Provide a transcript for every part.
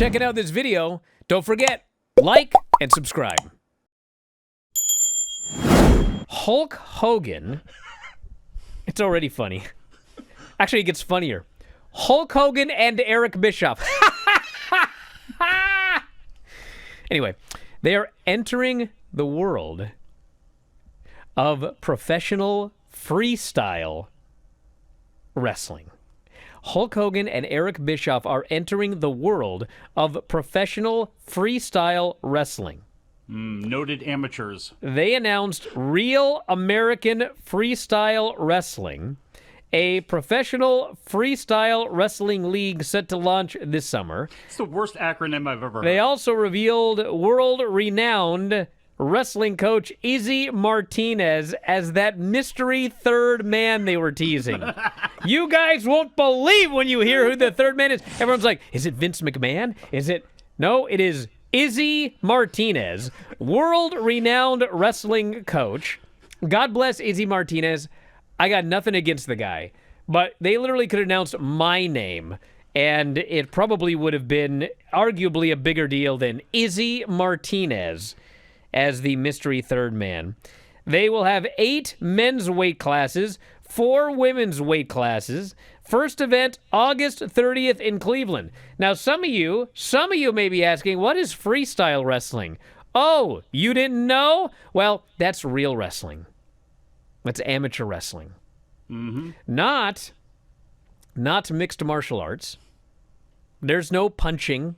checking out this video. Don't forget, like and subscribe. Hulk Hogan. It's already funny. Actually, it gets funnier. Hulk Hogan and Eric Bischoff. Anyway, they are entering the world of professional freestyle wrestling. Hulk Hogan and Eric Bischoff are entering the world of professional freestyle wrestling. Noted amateurs. They announced Real American Freestyle Wrestling, a professional freestyle wrestling league set to launch this summer. It's the worst acronym I've ever heard. They also revealed world-renowned wrestling coach Izzy Martinez as that mystery third man they were teasing. You guys won't believe when you hear who the third man is. Everyone's like, is it Vince McMahon? Is it? No, it is Izzy Martinez, world-renowned wrestling coach. God bless Izzy Martinez. I got nothing against the guy, but they literally could announce my name, and it probably would have been arguably a bigger deal than Izzy Martinez as the mystery third man. They will have 8 men's weight classes, 4 women's weight classes. First event, August 30th in Cleveland. Now, some of you may be asking, what is freestyle wrestling? Oh, you didn't know? Well, that's real wrestling. That's amateur wrestling. Mm-hmm. Not mixed martial arts. There's no punching.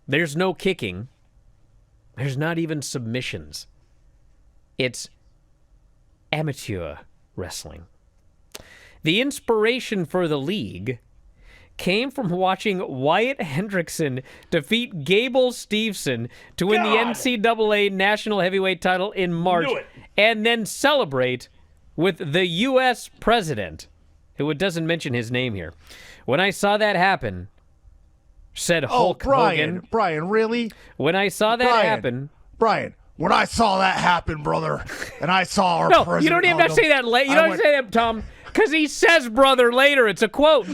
There's no kicking. There's not even submissions. It's amateur wrestling. The inspiration for the league came from watching Wyatt Hendrickson defeat Gable Steveson to win the NCAA National Heavyweight title in March and then celebrate with the U.S. president, who it doesn't mention his name here. When I saw that happen, said Hulk Hogan. Bryan, really? When I saw that happen. Bryan, when I saw that happen, brother, and I saw our No, president. you don't even have to say that late. You don't have to say that, Tom, because he says brother later. It's a quote.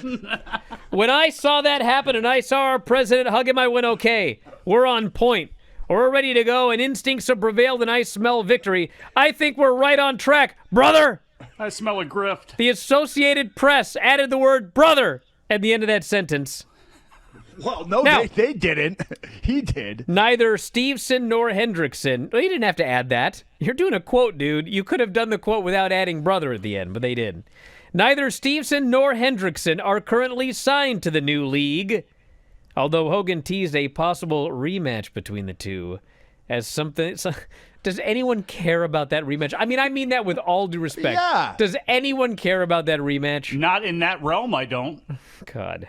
When I saw that happen and I saw our president hug him, I went, okay, we're on point. We're ready to go, and instincts have prevailed, and I smell victory. I think we're right on track, brother. I smell a grift. The Associated Press added the word brother at the end of that sentence. Well, no, Now, they didn't. He did. Neither Steveson nor Hendrickson. Well, you didn't have to add that. You're doing a quote, dude. You could have done the quote without adding brother at the end, but they did. Neither Steveson nor Hendrickson are currently signed to the new league, although Hogan teased a possible rematch between the two as something. Does anyone care about that rematch? I mean that with all due respect. Yeah. Does anyone care about that rematch? Not in that realm, I don't. God.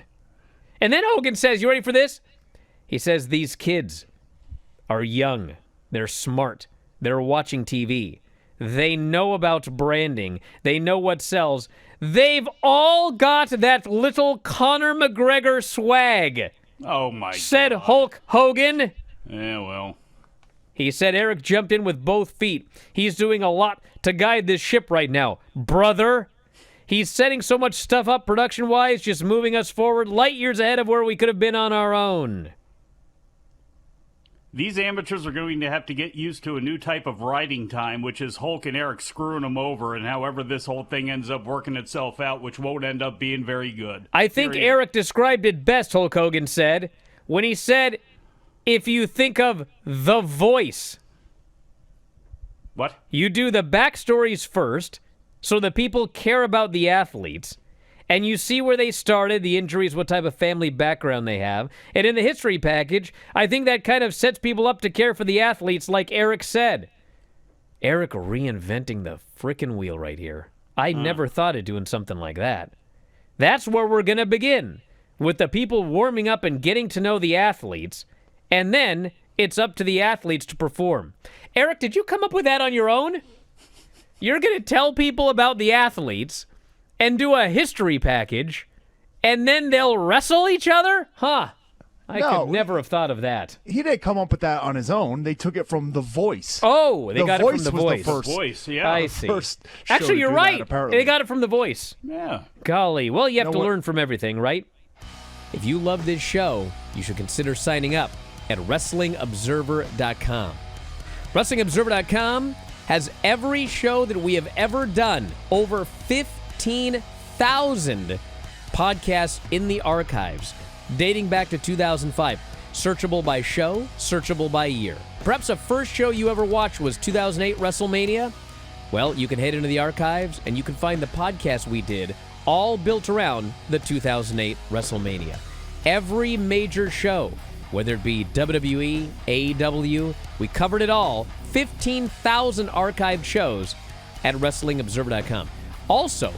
And then Hogan says, you ready for this? He says, these kids are young. They're smart. They're watching TV. They know about branding. They know what sells. They've all got that little Conor McGregor swag. Oh, my said God. Hulk Hogan. Yeah, well. He said Eric jumped in with both feet. He's doing a lot to guide this ship right now, brother. He's setting so much stuff up production-wise, just moving us forward light years ahead of where we could have been on our own. These amateurs are going to have to get used to a new type of riding time, which is Hulk and Eric screwing them over, and however this whole thing ends up working itself out, which won't end up being very good. I think Eric described it best, Hulk Hogan said, when he said, if you think of The Voice. What? You do the backstories first, so the people care about the athletes, and you see where they started, the injuries, what type of family background they have. And in the history package, I think that kind of sets people up to care for the athletes, like Eric said. Eric reinventing the frickin' wheel right here. I never thought of doing something like that. That's where we're going to begin, with the people warming up and getting to know the athletes, and then it's up to the athletes to perform. Eric, did you come up with that on your own? You're going to tell people about the athletes and do a history package, and then they'll wrestle each other? Huh. I could never have thought of that. He didn't come up with that on his own. They took it from The Voice. Oh, they got it from The was Voice. The first, Voice, yeah. I see. first show Actually, you're to do right. that, apparently. They got it from The Voice. Yeah. Golly. Well, you have to what? learn from everything, right? If you love this show, you should consider signing up at WrestlingObserver.com. WrestlingObserver.com has every show that we have ever done, over 15,000 podcasts in the archives, dating back to 2005. Searchable by show, searchable by year. Perhaps the first show you ever watched was 2008 WrestleMania? Well, you can head into the archives and you can find the podcast we did, all built around the 2008 WrestleMania. Every major show, whether it be WWE, AEW, we covered it all. 15,000 archived shows at WrestlingObserver.com. Also,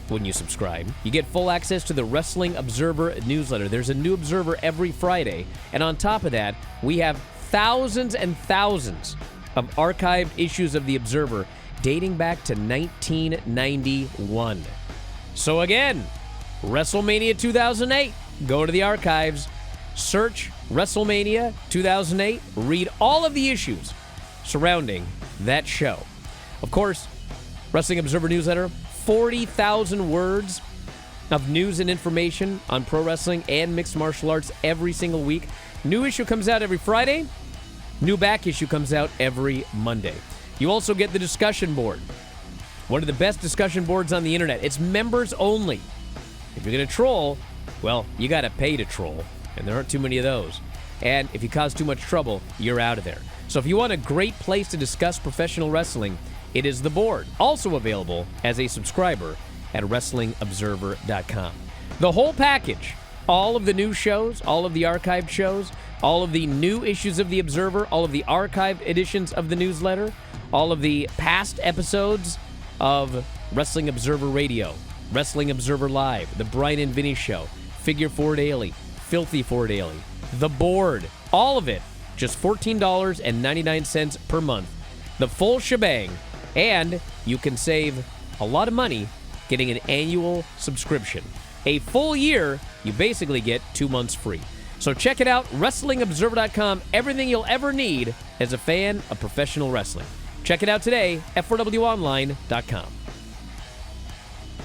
when you subscribe, you get full access to the Wrestling Observer newsletter. There's a new Observer every Friday. And on top of that, we have thousands and thousands of archived issues of the Observer dating back to 1991. So again, WrestleMania 2008. Go to the archives, search WrestleMania 2008, read all of the issues surrounding that show. Of course, Wrestling Observer newsletter, 40,000 words of news and information on pro wrestling and mixed martial arts every single week. New issue comes out every Friday. New back issue comes out every Monday. You also get the discussion board. One of the best discussion boards on the internet. It's members only. If you're going to troll, well, you got to pay to troll, and there aren't too many of those. And if you cause too much trouble, you're out of there. So if you want a great place to discuss professional wrestling, it is the board. Also available as a subscriber at WrestlingObserver.com. The whole package, all of the new shows, all of the archived shows, all of the new issues of the Observer, all of the archived editions of the newsletter, all of the past episodes of Wrestling Observer Radio, Wrestling Observer Live, The Bryan and Vinny Show, Figure 4 Daily, Filthy 4 Daily, The Board, all of it, just $14.99 per month. The full shebang. And you can save a lot of money getting an annual subscription. A full year, you basically get 2 months free. So check it out, WrestlingObserver.com, everything you'll ever need as a fan of professional wrestling. Check it out today, F4WOnline.com.